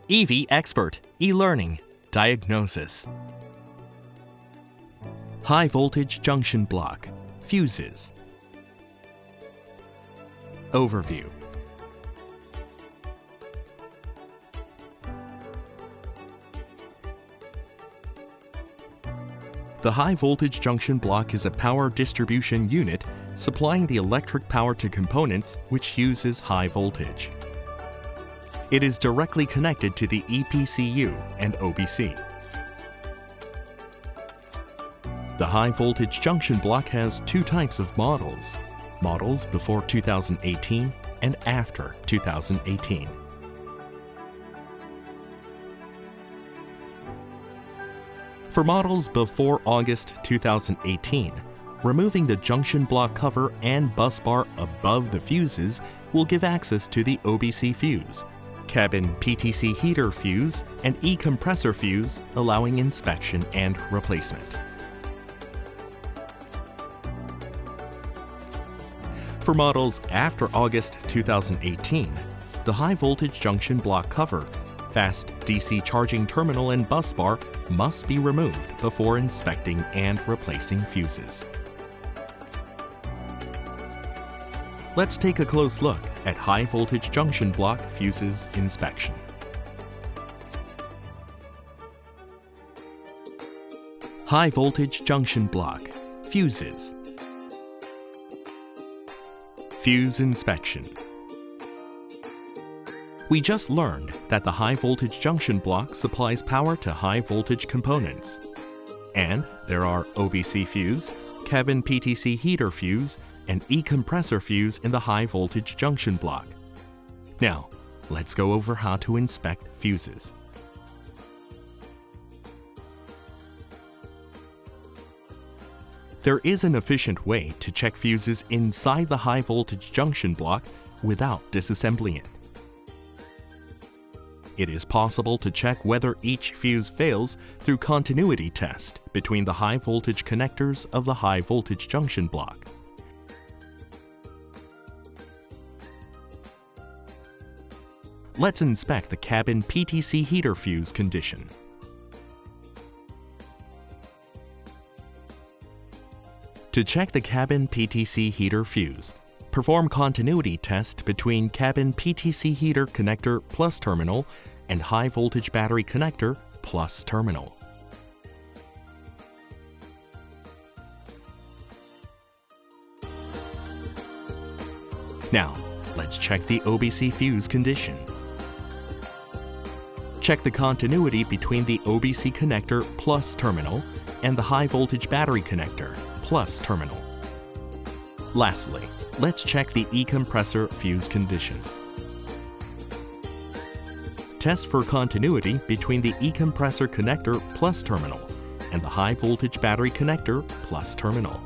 EV Expert, e-learning, diagnosis. High voltage junction block, fuses. Overview. The high voltage junction block is a power distribution unit supplying the electric power to components which uses high voltage. It is directly connected to the EPCU and OBC. The high voltage junction block has two types of models: models before 2018 and after 2018. For models before August 2018, removing the junction block cover and bus bar above the fuses will give access to the OBC fuse, cabin PTC heater fuse, and E-compressor fuse, allowing inspection and replacement. For models after August 2018, the high voltage junction block cover, fast DC charging terminal, and bus bar must be removed before inspecting and replacing fuses. Let's take a close look at high voltage junction block fuses inspection. High voltage junction block, fuses. Fuse inspection. We just learned that the high voltage junction block supplies power to high voltage components. And there are OBC fuse, cabin PTC heater fuse, and E-compressor fuse in the high voltage junction block. Now, let's go over how to inspect fuses. There is an efficient way to check fuses inside the high voltage junction block without disassembling it. It is possible to check whether each fuse fails through continuity test between the high voltage connectors of the high voltage junction block. Let's inspect the cabin PTC heater fuse condition. To check the cabin PTC heater fuse, perform continuity test between cabin PTC heater connector plus terminal and high voltage battery connector plus terminal. Now, let's check the OBC fuse condition. Check the continuity between the OBC connector plus terminal and the high voltage battery connector plus terminal. Lastly, let's check the E-compressor fuse condition. Test for continuity between the E-compressor connector plus terminal and the high voltage battery connector plus terminal.